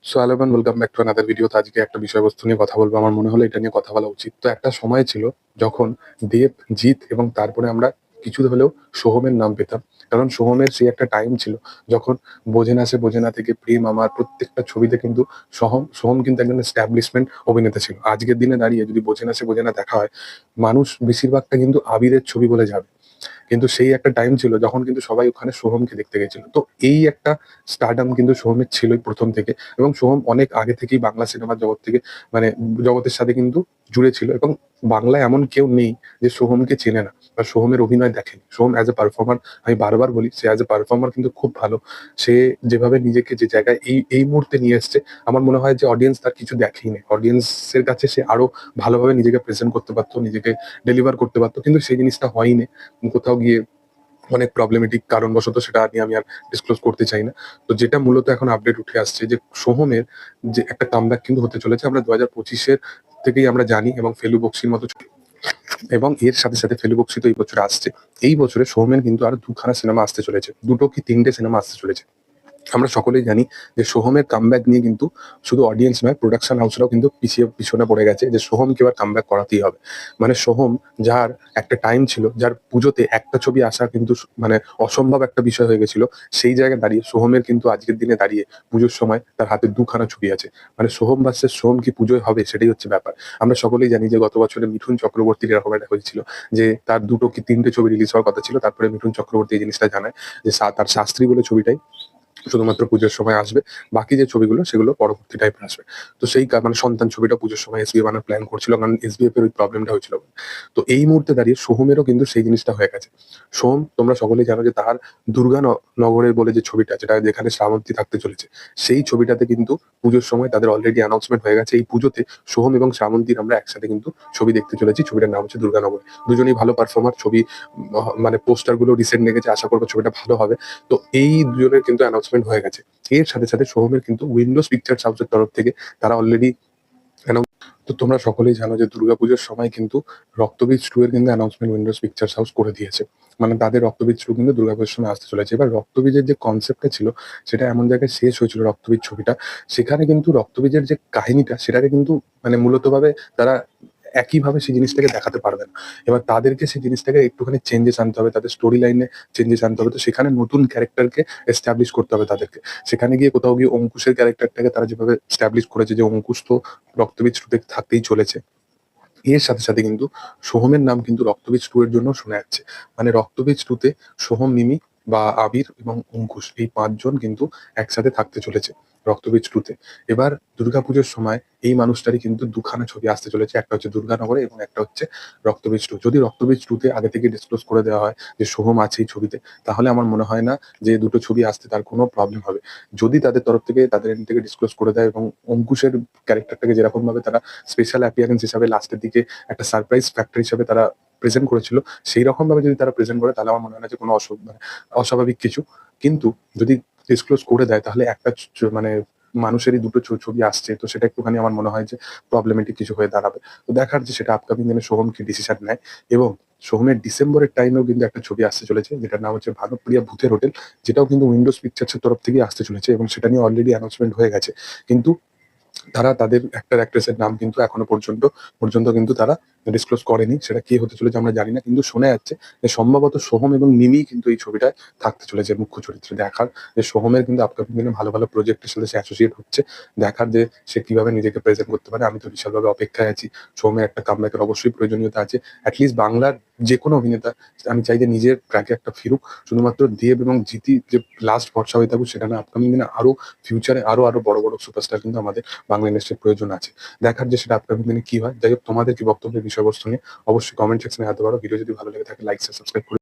So hello everyone, welcome back to another video. তো আজকে একটা বিষয়বস্তু নিয়ে কথা বলবো। আমার মনে হলো এটা নিয়ে কথা বলা উচিত। তো একটা সময় ছিল যখন দেব, জিৎ এবং তারপরে আমরা কিছু হলেও সোহমের নাম পেতাম। কারণ সোহমের সেই একটা টাইম ছিল যখন 'বোঝে না সে বোঝে না' থেকে 'প্রেম আমার' প্রত্যেকটা ছবিতে কিন্তু সোহম কিন্তু একজন এস্টাবলিশমেন্ট অভিনেতা ছিল। আজকের দিনে দাঁড়িয়ে যদি 'বোঝে না সে বোঝে না' দেখা হয়, মানুষ বেশিরভাগটা কিন্তু আবিরের ছবি বলে যাবে। কিন্তু সেই একটা টাইম ছিল যখন কিন্তু সবাই ওখানে সোহমকে দেখতে গেছিল। তো এই একটা স্টারডাম কিন্তু সোহমের ছিলই ১ম থেকে, এবং সোহম অনেক আগে থেকেই বাংলা সিনেমার জগৎ থেকে মানে জগতের সাথে কিন্তু জুড়ে ছিল, এবং বাংলায় এমন কেউ নেই যে সোহমকে চেনে না বা সোহমের অভিনয় দেখেনি। সোহম অ্যাজ এ পারফর্মার, আমি বারবার বলি, সে অ্যাজ এ পারফর্মার কিন্তু খুব ভালো। সে যেভাবে নিজেকে যে জায়গায় এই মুহূর্তে নিয়ে এসছে, আমার মনে হয় যে অডিয়েন্স তার কিছু দেখেইনি। অডিয়েন্সের কাছে সে আরো ভালোভাবে নিজেকে প্রেজেন্ট করতে পারত, নিজেকে ডেলিভার করতে পারত। কিন্তু সেই জিনিসটা হয়নি। কোথাও গিয়ে অনেক প্রবলেমেটিক কারণবশত সেটা নিয়ে আমি আর ডিসক্লোজ করতে চাই না। তো যেটা মূলত এখন আপডেট উঠে আসছে যে সোহমের যে একটা কামব্যাক কিন্তু হতে চলেছে। আমরা ২০২৫ এর থেকেই আমরা জানি, এবং ফেলু বক্সির মতো এবং এর সাথে ফেলু বক্সি তো এই বছরে আসছে। এই বছরে সোহমের কিন্তু আরো ২ খানা সিনেমা আসতে চলেছে। ২ টো কি ৩ টে সিনেমা আসতে চলেছে। আমরা সকলেই জানি যে সোহমের কামব্যাক নিয়ে কিন্তু শুধু অডিয়েন্স নয়, প্রোডাকশন হাউসরাও কিন্তু পিছনে পড়ে গেছে যে সোহমকে এবার কামব্যাক করাতেই হবে। মানে সোহম, যার একটা টাইম ছিল, যার পুজোতে একটা ছবি আসা কিন্তু মানে অসম্ভব একটা বিষয় হয়ে গেছিল, সেই জায়গায় দাঁড়িয়ে সোহমের কিন্তু আজকের দিনে দাঁড়িয়ে পুজোর সময় তার হাতে ২ খানা ছবি আছে। মানে সোহম ভার্সেস সোহম কি পুজোয় হবে, সেটাই হচ্ছে ব্যাপার। আমরা সকলেই জানি যে গত বছরে মিঠুন চক্রবর্তীর এরকম একটা হয়েছিল যে তার ২ টো কি ৩ টে ছবি রিলিজ হওয়ার কথা ছিল। তারপরে মিঠুন চক্রবর্তী এই জিনিসটা জানায় যে তার শাস্ত্রী বলে ছবিটাই শুধুমাত্র পুজোর সময় আসবে। বাকি যে ছবিগুলো সেগুলো পরবর্তী টাইমে আসবে। তো সেই মানে সন্তান ছবিটা পুজোর সময় এসবিএফ বানানোর প্ল্যান করছিল, কারণ এসবিএফ এর ওই প্রবলেমটা হয়েছিল বলে। তো এই মুহূর্তে দাঁড়িয়ে সোহমেরও কিন্তু সেই জিনিসটা হয়ে গেছে। সোহম, তোমরা সকলেই জানো যে তার নগরে বলে যে ছবিটা, যেখানে শ্রাবন্তী থাকতে চলেছে, সেই ছবিটাতে কিন্তু পুজোর সময় তাদের অলরেডি অ্যানাউন্সমেন্ট হয়ে গেছে। এই পুজোতে সোহম এবং শ্রাবন্তীর আমরা একসাথে কিন্তু ছবি দেখতে চলেছি। ছবিটার নাম হচ্ছে দুর্গানগরে। দুজনেই ভালো পারফর্মার। ছবি মানে পোস্টার গুলো রিসেন্ট লেগেছে, আশা করবো ছবিটা ভালো হবে। তো এই দুজনের কিন্তু অ্যানাউন্সমেন্ট হয়ে গেছে। এর সাথে সোহমের কিন্তু উইন্ডোজ পিকচার্স হাউসের তরফ থেকে তারা অলরেডি অ্যানাউন্স। তো তোমরা সকলেই জানো যে দুর্গাপুজোর সময় কিন্তু রক্তবীজ 2 এর কিন্তু অ্যানাউন্সমেন্ট উইন্ডোজ পিকচার্স হাউস করে দিয়েছে। মানে তাদের রক্তবীজ 2 কিন্তু দুর্গাপুজোর সময় আসতে চলেছে। এবার রক্তবীজের যে কনসেপ্টটা ছিল, সেটা এমন জায়গায় শেষ হয়েছিল রক্তবীজ ছবিটা। সেখানে কিন্তু রক্তবীজের যে কাহিনীটা, সেটাকে কিন্তু মানে মূলতভাবে তারা একইভাবে সেই জিনিসটাকে দেখাতে পারবে না। এবার তাদেরকে সেই জিনিসটাকে একটুখানি চেঞ্জেস আনতে হবে। তাদের স্টোরি লাইনে চেঞ্জেস আনতে হবে। তো সেখানে নতুন ক্যারেক্টারকে এস্টাবলিশ করতে হবে তাদেরকে। সেখানে গিয়ে কোথাও গিয়ে অঙ্কুশের ক্যারেক্টারটাকে তারা যেভাবে এস্টাবলিশ করেছে যে অঙ্কুশ তো রক্তবীজ 2 তে থাকতেই চলেছে। এর সাথে কিন্তু সোহমের নাম কিন্তু রক্তবীজ 2 এর জন্য শোনা যাচ্ছে। মানে রক্তবীজ 2 তে সোহম, মিমি বা আবির এবং অঙ্কুশ, এই ৫ জন কিন্তু একসাথে থাকতে চলেছে রক্তবীজ 2 তে। এবার দুর্গাপুজোর সময় এই মানুষটারই কিন্তু ২ খানা ছবি আসতে চলেছে। একটা হচ্ছে দুর্গানগরে এবং একটা হচ্ছে রক্তবীজ 2। যদি রক্তবীজ 2 তে আগে থেকে ডিসক্লোজ করে দেওয়া হয় যে সোহম আছে এই ছবিতে, তাহলে আমার মনে হয় না যে দুটো ছবি আসতে তার কোনো প্রবলেম হবে। যদি তাদের তরফ থেকে তাদের এন্ড থেকে ডিসক্লোজ করে দেয়, এবং অঙ্কুশের ক্যারেক্টারটাকে যেরকমভাবে তারা স্পেশাল অ্যাপিয়ারেন্স হিসাবে লাস্টের দিকে একটা সারপ্রাইজ ফ্যাক্টর হিসাবে তারা প্রেজেন্ট করেছিল, সেইরকম ভাবে যদি তারা প্রেজেন্ট করে, তাহলে আমার মনে হয় না যে কোনো মানে অস্বাভাবিক কিছু। কিন্তু যদি ডিসক্লোজ করে দেয়, তাহলে একটা মানে মানুষেরই ২ টো ছবি আসছে, তো সেটা একটুখানি আমার মনে হয় যে প্রবলেমেটিক কিছু হয়ে দাঁড়াবে। তো দেখার যে সেটা আপকামিং দিনে সোহম কি ডিসিশন নেয়। এবং সোহমের ডিসেম্বরের টাইমেও কিন্তু একটা ছবি আসতে চলেছে, যেটার নাম হচ্ছে ভানুপ্রিয়া ভূতের হোটেল। যেটাও কিন্তু উইন্ডোজ পিকচার্স এর তরফ থেকেই আসতে চলেছে, এবং সেটা নিয়ে অলরেডি অ্যানাউন্সমেন্ট হয়ে গেছে। কিন্তু তারা তাদের অ্যাক্টর অ্যাক্ট্রেসের নাম কিন্তু এখনো পর্যন্ত কিন্তু তারা ডিসক্লোজ করেনি। সেটা কে হতে চলেছে আমরা জানি না। কিন্তু শোনা যাচ্ছে যে সম্ভবত সোহম এবং মিমি কিন্তু এই ছবিটায় থাকতে চলেছে মুখ্য চরিত্রে। দেখার যে সোহমের কিন্তু আপকামিং দিনে ভালো প্রজেক্টের সাথে সে অ্যাসোসিয়েট হচ্ছে। দেখার যে সে কিভাবে নিজেকে প্রেজেন্ট করতে পারে। আমি তো বিশালভাবে অপেক্ষায় আছি। সোহমের একটা কামব্যাকের অবশ্যই প্রয়োজনীয়তা আছে। এটলিস্ট বাংলার যেকোনো অভিনেতা, আমি চাই যে নিজের ট্র্যাকে একটা ফিরুক। শুধুমাত্র দেব এবং জিতি যে লাস্ট ভরসা হয়ে থাকুক সেটা না। আপকামিং দিনে আরো ফিউচারে আরো বড় সুপারস্টার কিন্তু আমাদের বাংলা ইন্ডাস্ট্রির প্রয়োজন আছে। দেখার যে সেটা আপকামিং দিনে কি হয়। যাই হোক, তোমাদের কি বক্তব্যের বিষয়বস্তু নিয়ে অবশ্যই কমেন্ট সেকশনে জানাতে পারো। ভিডিও যদি ভালো লেগে থাকে লাইক, শেয়ার, সাবস্ক্রাইব করে